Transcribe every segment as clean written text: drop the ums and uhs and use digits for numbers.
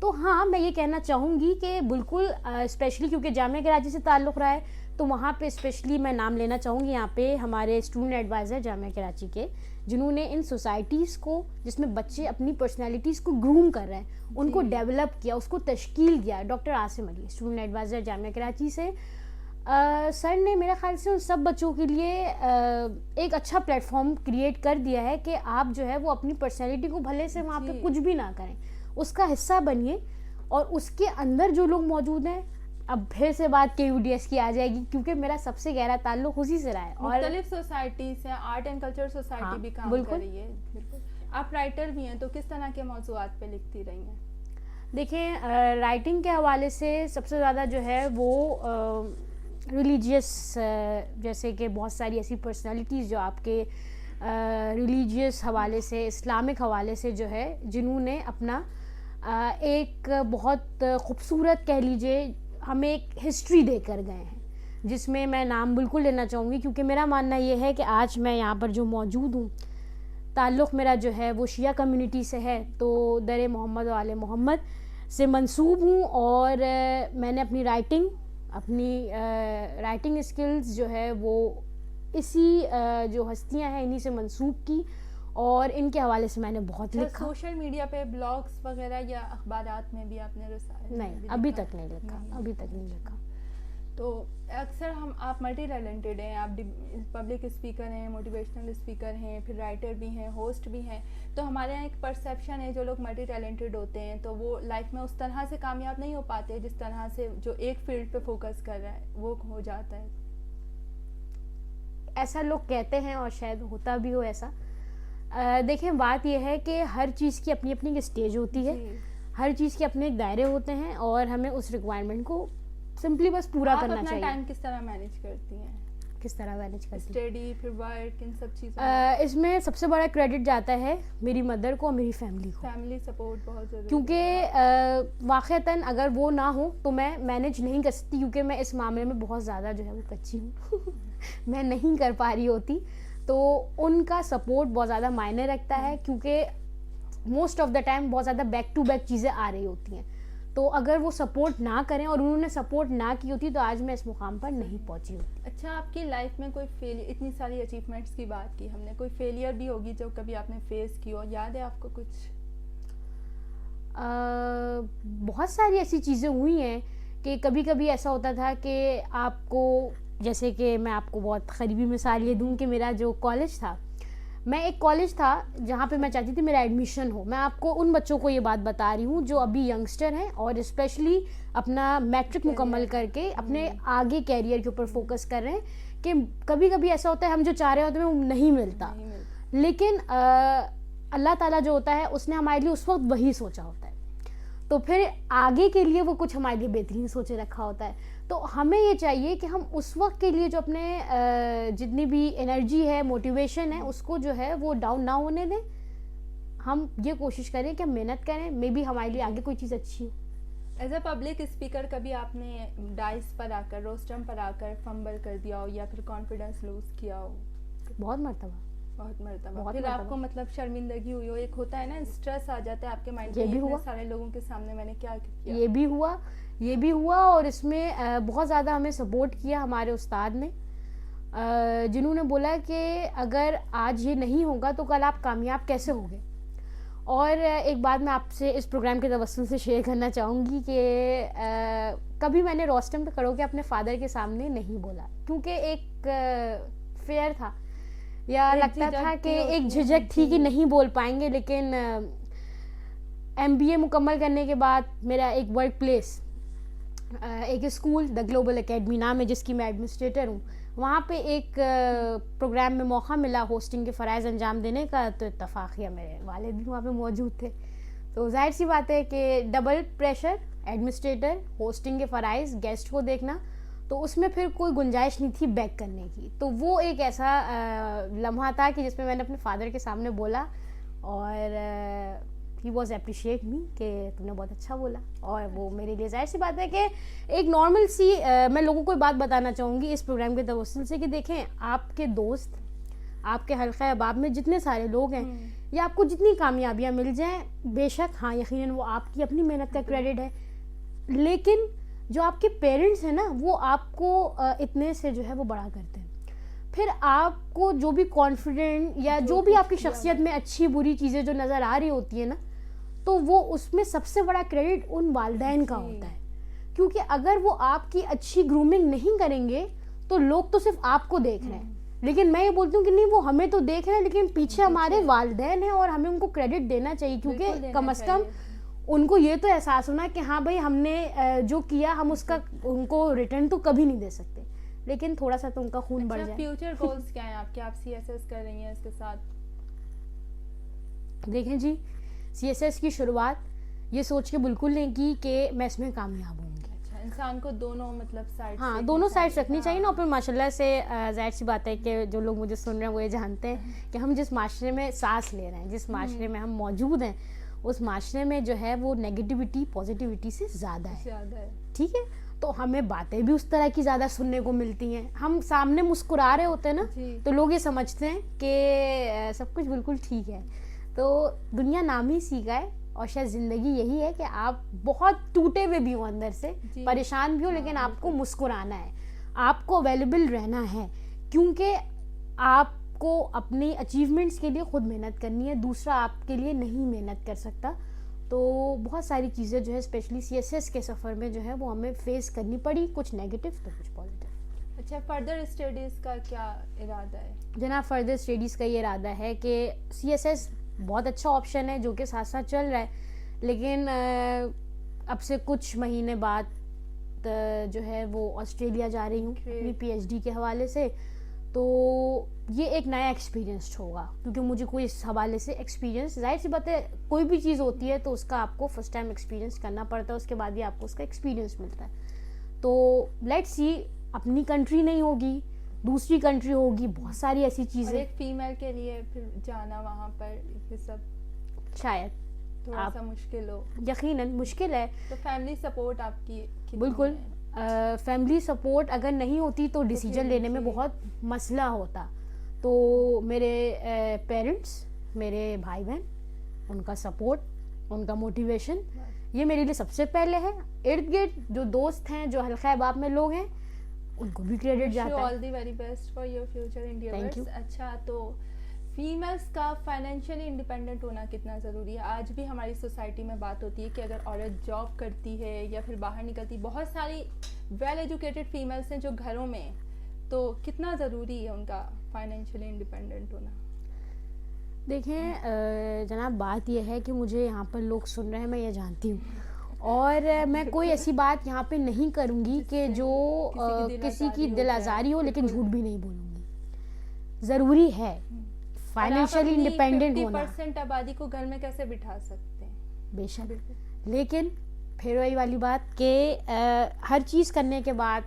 تو ہاں میں یہ کہنا چاہوں گی کہ بالکل اسپیشلی کیونکہ جامعہ کراچی سے تعلق رہا ہے تو وہاں پہ اسپیشلی میں نام لینا چاہوں گی یہاں پہ ہمارے اسٹوڈنٹ ایڈوائزر جامعہ کراچی کے، جنہوں نے ان سوسائٹیز کو جس میں بچے اپنی پرسنالٹیز کو گروم کر رہے ہیں ان کو ڈیولپ کیا، اس کو تشکیل دیا. ڈاکٹر عاصم علی اسٹوڈنٹ ایڈوائزر جامعہ کراچی سے، سر نے میرے خیال سے ان سب بچوں کے لیے ایک اچھا پلیٹ فارم کریٹ کر دیا ہے کہ آپ جو ہے وہ اپنی پرسنالٹی کو بھلے سے وہاں پہ کچھ بھی نہ کریں، اس کا حصہ بنیے، اور اس کے اندر جو لوگ موجود ہیں، اب پھر سے بات کے یو ڈی ایس کی آ جائے گی کیونکہ میرا سب سے گہرا تعلق اسی سے رہا ہے. اور مختلف سوسائٹیز ہیں، آرٹ اینڈ کلچر سوسائٹی بھی کام کر رہی ہے. بالکل. آپ رائٹر بھی ہیں تو کس طرح کے موضوعات پہ لکھتی رہی ہیں؟ دیکھیں رائٹنگ کے حوالے سے سب سے زیادہ جو ہے وہ ریلیجیس، جیسے کہ بہت ساری ایسی پرسنالٹیز جو آپ کے ریلیجیس حوالے سے، اسلامک حوالے سے جو ہے، جنہوں نے اپنا ایک بہت خوبصورت کہہ لیجیے ہمیں ایک ہسٹری دے کر گئے ہیں، جس میں میں نام بالکل لینا چاہوں گی کیونکہ میرا ماننا یہ ہے کہ آج میں یہاں پر جو موجود ہوں، تعلق میرا جو ہے وہ شیعہ کمیونٹی سے ہے، تو در محمد و آل محمد سے منسوب ہوں، اور میں نے اپنی رائٹنگ اسکلز جو ہے وہ اسی جو ہستیاں ہیں انہی سے منسوب کی، اور ان کے حوالے سے میں نے بہت لکھا. سوشل میڈیا پہ بلاگز وغیرہ یا اخبارات میں بھی آپ نے رسائل؟ نہیں، ابھی تک نہیں لکھا. تو اکثر آپ ملٹی ٹیلنٹڈ ہیں، آپ پبلک اسپیکر ہیں، موٹیویشنل اسپیکر ہیں، پھر رائٹر بھی ہیں، ہوسٹ بھی ہیں. تو ہمارے یہاں ایک پرسیپشن ہے جو لوگ ملٹی ٹیلنٹڈ ہوتے ہیں تو وہ لائف میں اس طرح سے کامیاب نہیں ہو پاتے جس طرح سے جو ایک فیلڈ پہ فوکس کر رہا ہے وہ ہو جاتا ہے. ایسا لوگ کہتے ہیں اور شاید ہوتا بھی ہو ایسا. دیکھیں بات یہ ہے کہ ہر چیز کی اپنی اپنی اسٹیج ہوتی ہے، ہر چیز کے اپنے ایک دائرے ہوتے ہیں، اور ہمیں اس ریکوائرمنٹ کو سمپلی بس پورا کرنا چاہیے. آپ اپنا ٹائم کس طرح مینیج کرتی ہیں؟ اسٹڈی پھر ورک، ان سب چیزوں اس میں سب سے بڑا کریڈٹ جاتا ہے میری مدر کو اور میری فیملی کو. فیملی سپورٹ بہت ضروری ہے کیونکہ واقعتاً اگر وہ نہ ہو تو میں مینیج نہیں کر سکتی، کیونکہ میں اس معاملے میں بہت زیادہ جو ہے وہ کچی ہوں میں نہیں کر پا رہی ہوتی. تو ان کا سپورٹ بہت زیادہ معنی رکھتا ہے، کیونکہ موسٹ آف دا ٹائم بہت زیادہ بیک ٹو بیک چیزیں آ رہی ہوتی ہیں. تو اگر وہ سپورٹ نہ کریں اور انہوں نے سپورٹ نہ کی ہوتی تو آج میں اس مقام پر نہیں پہنچی ہوتی. اچھا، آپ کی لائف میں کوئی فیلئر، اتنی ساری اچیومنٹس کی بات کی ہم نے، کوئی فیلئر بھی ہوگی جو کبھی آپ نے فیس کی ہو، یاد ہے آپ کو کچھ؟ بہت ساری ایسی چیزیں ہوئی ہیں کہ کبھی کبھی ایسا ہوتا تھا کہ آپ کو، جیسے کہ میں آپ کو بہت قریبی مثال یہ دوں کہ میرا جو کالج تھا، میں ایک کالج تھا جہاں پہ میں چاہتی تھی میرا ایڈمیشن ہو. میں آپ کو ان بچوں کو یہ بات بتا رہی ہوں جو ابھی ینگسٹر ہیں اور اسپیشلی اپنا میٹرک مکمل کر کے اپنے آگے کیریئر کے اوپر فوکس کر رہے ہیں، کہ کبھی کبھی ایسا ہوتا ہے ہم جو چاہ رہے ہوتے ہیں وہ نہیں ملتا، لیکن اللہ تعالیٰ جو ہوتا ہے اس نے ہمارے لیے اس وقت وہی سوچا ہوتا ہے، تو پھر آگے کے لیے وہ کچھ ہمارے لیے بہترین سوچے رکھا ہوتا ہے. تو ہمیں یہ چاہیے کہ ہم اس وقت کے لیے جو اپنے جتنی بھی انرجی ہے، موٹیویشن ہے، اس کو جو ہے وہ ڈاؤن نہ ہونے دیں. ہم یہ کوشش کریں کہ ہم محنت کریں، مے بی ہمارے لیے آگے کوئی چیز اچھی ہو. ایز اے پبلک اسپیکر کبھی آپ نے ڈائس پر آ کر، روسٹم پر آ کر فمبل کر دیا ہو یا پھر کانفیڈنس لوز کیا ہو؟ بہت مرتبہ. پھر آپ کو مطلب شرمندگی ہوئی ہو، ایک ہوتا ہے نا اسٹریس آ جاتا ہے آپ کے مائنڈ میں، اتنے سارے لوگوں کے سامنے میں نے کیا کیا؟ یہ بھی ہوا اور اس میں بہت زیادہ ہمیں سپورٹ کیا ہمارے استاد نے، جنہوں نے بولا کہ اگر آج یہ نہیں ہوگا تو کل آپ کامیاب کیسے ہوگے. اور ایک بات میں آپ سے اس پروگرام کے توسط سے شیئر کرنا چاہوں گی کہ کبھی میں نے روسٹم پہ کھڑ ہو کے اپنے فادر کے سامنے نہیں بولا، کیونکہ ایک فیئر تھا یا لگتا تھا کہ ایک جھجک تھی کہ نہیں بول پائیں گے. لیکن MBA مکمل کرنے کے بعد میرا ایک ورک پلیس، ایک اسکول دا گلوبل اکیڈمی نام ہے جس کی میں ایڈمنسٹریٹر ہوں، وہاں پہ ایک پروگرام میں موقع ملا ہوسٹنگ کے فرائض انجام دینے کا. تو اتفاقیہ میرے والد بھی وہاں پہ موجود تھے، تو ظاہر سی بات ہے کہ ڈبل پریشر، ایڈمنسٹریٹر، ہوسٹنگ کے فرائض، گیسٹ کو دیکھنا، تو اس میں پھر کوئی گنجائش نہیں تھی بیک کرنے کی. تو وہ ایک ایسا لمحہ تھا کہ جس میں میں نے اپنے فادر کے سامنے بولا، اور ہی واز اپریشیٹ می کہ تم نے بہت اچھا بولا. اور وہ میرے لیے ظاہر سی بات ہے کہ ایک نارمل سی میں لوگوں کو بات بتانا چاہوں گی اس پروگرام کے توسط سے کہ دیکھیں آپ کے دوست آپ کے حلقہ احباب میں جتنے سارے لوگ ہیں یا آپ کو جتنی کامیابیاں مل جائیں، بے شک ہاں یقیناً وہ آپ کی اپنی محنت کا کریڈٹ ہے، لیکن جو آپ کے پیرنٹس ہیں نا وہ آپ کو اتنے سے جو ہے وہ بڑا کرتے ہیں. پھر آپ کو جو بھی کانفیڈنٹ یا جو بھی آپ کی شخصیت میں اچھی بری چیزیں جو نظر آ رہی ہوتی ہیں نا، تو وہ اس میں سب سے بڑا کریڈٹ ان والدین کا ہوتا ہے. کیونکہ اگر وہ آپ کی اچھی گرومنگ نہیں کریں گے تو لوگ تو صرف آپ کو دیکھ رہے ہیں، لیکن میں یہ بولتی ہوں کہ نہیں، وہ ہمیں تو دیکھ رہے ہیں لیکن پیچھے ہمارے والدین ہیں اور ہمیں ان کو کریڈٹ دینا چاہیے، کیونکہ کم از کم ان کو یہ تو احساس ہونا کہ ہاں بھائی ہم نے جو کیا ہم اس کا ان کو ریٹرن تو کبھی نہیں دے سکتے، لیکن تھوڑا سا تو ان کا خون بڑھ جائے. فیوچر گولز کیا ہیں آپ کے؟ آپ سی ایس ایس کر رہی ہیں اس کے ساتھ. دیکھیں جی، سی ایس ایس کی شروعات یہ سوچ کے بالکل نہیں کی کہ میں اس میں کامیاب ہوں گی. اچھا، انسان کو دونوں مطلب سائڈ، ہاں دونوں سائڈس رکھنی چاہیے نا. اور پھر ماشاء اللہ سے ظاہر سی بات ہے کہ جو لوگ مجھے سن رہے ہیں وہ یہ جانتے ہیں کہ ہم جس معاشرے میں سانس لے رہے ہیں، جس معاشرے میں ہم موجود ہیں، اس معاشرے میں جو ہے وہ نیگیٹیوٹی پازیٹیوٹی سے زیادہ ہے. ٹھیک ہے، تو ہمیں باتیں بھی اس طرح کی زیادہ سننے کو ملتی ہیں. ہم سامنے مسکرا رہے ہوتے ہیں نا تو لوگ یہ سمجھتے ہیں کہ سب کچھ بالکل ٹھیک ہے. تو دنیا نام ہی سیکھا ہے اور شاید زندگی یہی ہے کہ آپ بہت ٹوٹے ہوئے بھی ہوں، اندر سے پریشان بھی ہو، لیکن آپ کو مسکرانا ہے، آپ کو اویلیبل رہنا ہے، کیونکہ آپ کو اپنی اچیومنٹس کے لیے خود محنت کرنی ہے، دوسرا آپ کے لیے نہیں محنت کر سکتا. تو بہت ساری چیزیں جو ہے اسپیشلی سی ایس ایس کے سفر میں جو ہے وہ ہمیں فیس کرنی پڑی، کچھ نیگیٹو تو کچھ پازیٹیو. اچھا، فردر اسٹڈیز کا کیا ارادہ ہے؟ جناب فردر اسٹڈیز کا یہ ارادہ ہے کہ سی ایس ایس بہت اچھا آپشن ہے جو کہ ساتھ ساتھ چل رہا ہے، لیکن اب سے کچھ مہینے بعد جو ہے وہ آسٹریلیا جا رہی ہوں اپنی پی ایچ ڈی کے حوالے سے. تو یہ ایک نیا ایکسپیرینس ہوگا، کیونکہ مجھے کوئی اس حوالے سے ایکسپیرینس، ظاہر سی بات ہے کوئی بھی چیز ہوتی ہے تو اس کا آپ کو فرسٹ ٹائم ایکسپیرینس کرنا پڑتا ہے، اس کے بعد ہی آپ کو اس کا ایکسپیرینس ملتا ہے. تو لیٹس سی، اپنی کنٹری نہیں ہوگی، دوسری کنٹری ہوگی، بہت ساری ایسی چیزیں. ایک فیمیل کے لیے پھر جانا وہاں پر یہ سب شاید تھوڑا سا مشکل ہو. یقیناً مشکل ہے. تو فیملی سپورٹ آپ کی بالکل، فیملی سپورٹ اگر نہیں ہوتی تو ڈیسیجن لینے میں بہت مسئلہ ہوتا. تو میرے پیرنٹس، میرے بھائی بہن، ان کا سپورٹ، ان کا موٹیویشن یہ میرے لیے سب سے پہلے ہے. ارد گرد جو دوست ہیں، جو حلقہ احباب میں لوگ ہیں، ان کو بھی کریڈٹ جاتا ہے. All the very best for your future endeavours. اچھا، تو فیمیلز کا فائنینشلی انڈیپینڈنٹ ہونا کتنا ضروری ہے؟ آج بھی ہماری سوسائٹی میں بات ہوتی ہے کہ اگر عورت جاب کرتی ہے یا پھر باہر نکلتی، بہت ساری ویل ایجوکیٹڈ فیمیلز ہیں جو گھروں میں، تو کتنا ضروری ہے ان کا فائنینشلی انڈیپینڈنٹ ہونا؟ دیکھیں جناب، بات یہ ہے کہ مجھے یہاں پر لوگ سن رہے ہیں، میں یہ جانتی ہوں، اور میں کوئی ایسی بات یہاں پہ نہیں کروں گی کہ جو کسی کی دل آزاری ہو، لیکن جھوٹ بھی نہیں بولوں گی. ضروری ہے فائنینشلی انڈیپینڈنٹ ہونا. 50% آبادی کو گھر میں کیسے بٹھا سکتے ہیں؟ بے شک، لیکن پھر وہی والی بات کہ ہر چیز کرنے کے بعد،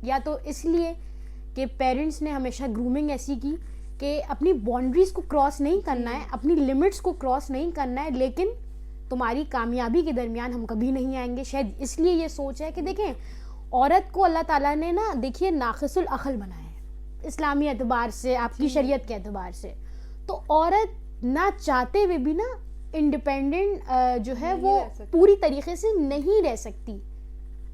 یا تو اس لیے کہ پیرنٹس نے ہمیشہ گرومنگ ایسی کی کہ اپنی باؤنڈریز کو کراس نہیں کرنا ہے، اپنی لمٹس کو کراس نہیں کرنا ہے، لیکن تمہاری کامیابی کے درمیان ہم کبھی نہیں آئیں گے. شاید اس لیے یہ سوچ ہے کہ دیکھیں، عورت کو اللہ تعالیٰ نے نا دیکھیے ناقص العقل بنایا ہے اسلامی اعتبار سے، آپ کی شریعت کے اعتبار سے. تو عورت نہ چاہتے ہوئے بھی نا انڈیپینڈنٹ جو ہے وہ پوری طریقے سے نہیں رہ سکتی.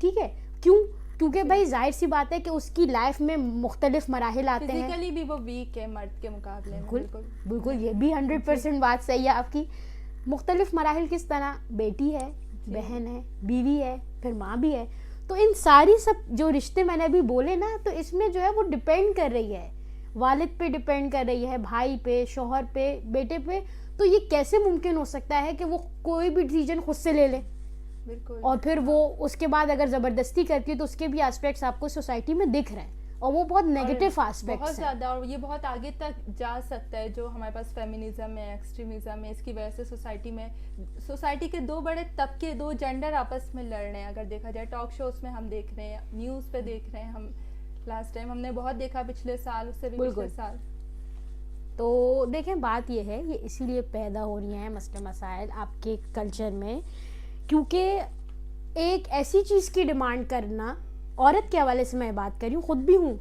ٹھیک ہے، کیونکہ بھائی ظاہر سی بات ہے کہ اس کی لائف میں مختلف مراحل آتے ہیں. فزیکلی بھی وہ ویک ہے مرد کے مقابلے میں. بالکل، یہ بھی 100% بات صحیح ہے آپ کی. مختلف مراحل کس طرح؟ بیٹی ہے، بہن ہے، بیوی ہے، پھر ماں بھی ہے. تو ان ساری سب جو رشتے میں نے ابھی بولے نا، تو اس میں جو ہے وہ ڈپینڈ کر رہی ہے، والد پہ ڈپینڈ کر رہی ہے، بھائی پہ، شوہر پہ، بیٹے پہ. تو یہ کیسے ممکن ہو سکتا ہے کہ وہ کوئی بھی ڈیسیجن خود سے لے لے؟ اور پھر وہ اس کے بعد اگر زبردستی کرتی ہے تو اس کے بھی آسپیکٹس آپ کو سوسائٹی میں دکھ رہے ہیں، اور وہ بہت نیگیٹو آسپیکٹس بہت زیادہ. اور یہ بہت آگے تک جا سکتا ہے. جو ہمارے پاس فیمینزم ہے، ایکسٹریمزم ہے، اس کی وجہ سے سوسائٹی کے دو بڑے طبقے، دو جینڈر آپس میں لڑ رہے ہیں. اگر دیکھا جائے ٹاک شوز میں ہم دیکھ رہے ہیں، نیوز پہ دیکھ رہے ہیں. ہم لاسٹ ٹائم ہم نے بہت دیکھا پچھلے سال، اس سے بھی پچھلے سال. تو دیکھیں بات یہ ہے، یہ اسی لیے پیدا ہو رہی ہیں مسئلے مسائل آپ کے کلچر میں، کیونکہ ایک ایسی چیز کی ڈیمانڈ کرنا، عورت کے حوالے سے میں بات کر رہی ہوں، خود بھی ہوں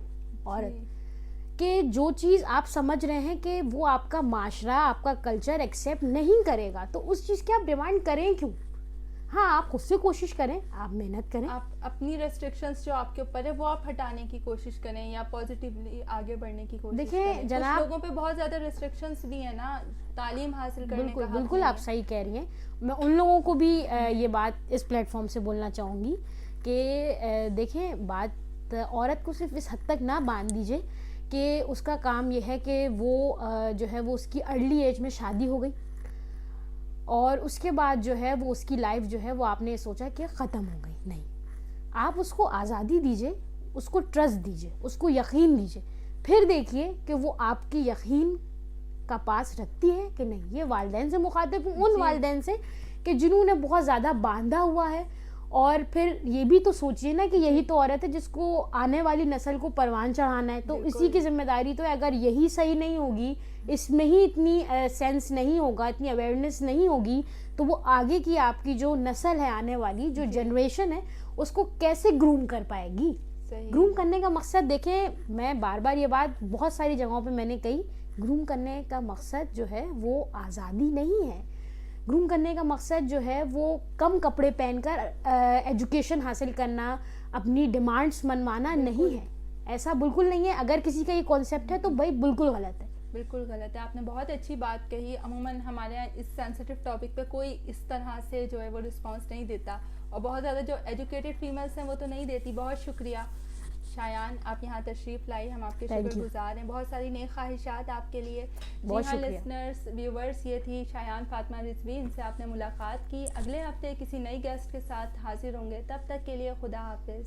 عورت، کہ جو چیز آپ سمجھ رہے ہیں کہ وہ آپ کا معاشرہ, آپ کا کلچر ایکسیپٹ نہیں کرے گا, تو اس چیز کی آپ ڈیمانڈ کریں کیوں؟ ہاں آپ خود سے کوشش کریں, آپ محنت کریں, آپ اپنی ریسٹرکشنز جو آپ کے اوپر ہے وہ آپ ہٹانے کی کوشش کریں یا پازیٹیولی آگے بڑھنے کی کوشش کریں. دیکھیں جناب, لوگوں پہ بہت زیادہ ریسٹرکشنز بھی ہیں نا تعلیم حاصل کرنے کا. بالکل آپ صحیح کہہ رہی ہیں. میں ان لوگوں کو بھی یہ بات اس پلیٹ فارم سے بولنا چاہوں گی کہ دیکھیں بات عورت کو صرف اس حد تک نہ باندھ دیجیے کہ اس کا کام یہ ہے کہ وہ جو ہے وہ اس کی ارلی ایج میں شادی ہو گئی اور اس کے بعد جو ہے وہ اس کی لائف جو ہے وہ آپ نے سوچا کہ ختم ہو گئی. نہیں, آپ اس کو آزادی دیجیے, اس کو ٹرسٹ دیجیے, اس کو یقین دیجیے, پھر دیکھیے کہ وہ آپ کی یقین کا پاس رکھتی ہے کہ نہیں. یہ والدین سے مخاطب ہوں, ان والدین سے کہ جنہوں نے بہت زیادہ باندھا ہوا ہے, اور پھر یہ بھی تو سوچیے نا کہ یہی تو عورت ہے جس کو آنے والی نسل کو پروان چڑھانا ہے, تو اسی کی ذمہ داری تو ہے. اگر یہی صحیح نہیں ہوگی, اس میں ہی اتنی سینس نہیں ہوگا, اتنی اویئرنیس نہیں ہوگی, تو وہ آگے کی آپ کی جو نسل ہے, آنے والی جو جنریشن ہے, اس کو کیسے گروم کر پائے گی. گروم کرنے کا مقصد دیکھیں, میں بار بار یہ بات بہت ساری جگہوں پہ میں نے کہی, گروم کرنے کا مقصد جو ہے وہ آزادی نہیں ہے. گروم کرنے کا مقصد جو ہے وہ کم کپڑے پہن کر ایجوکیشن حاصل کرنا, اپنی ڈیمانڈس منوانا نہیں ہے. ایسا بالکل نہیں ہے. اگر کسی کا یہ کانسیپٹ ہے تو بھائی بالکل غلط ہے. بالکل غلط ہے. آپ نے بہت اچھی بات کہی. عموماً ہمارے یہاں اس سینسیٹیو ٹاپک پہ کوئی اس طرح سے جو ہے وہ رسپانس نہیں دیتا, اور بہت زیادہ جو ایجوکیٹڈ فیمیلس ہیں وہ تو نہیں دیتی. بہت شکریہ شایان, آپ یہاں تشریف لائی, ہم آپ کے شکر گزار ہیں. بہت ساری نیک خواہشات آپ کے لیے. جی ہاں لسنرز, ویورز, یہ تھی شایان فاطمہ رضوی, ان سے آپ نے ملاقات کی. اگلے ہفتے کسی نئی گیسٹ کے ساتھ حاضر ہوں گے, تب تک کے لیے خدا حافظ.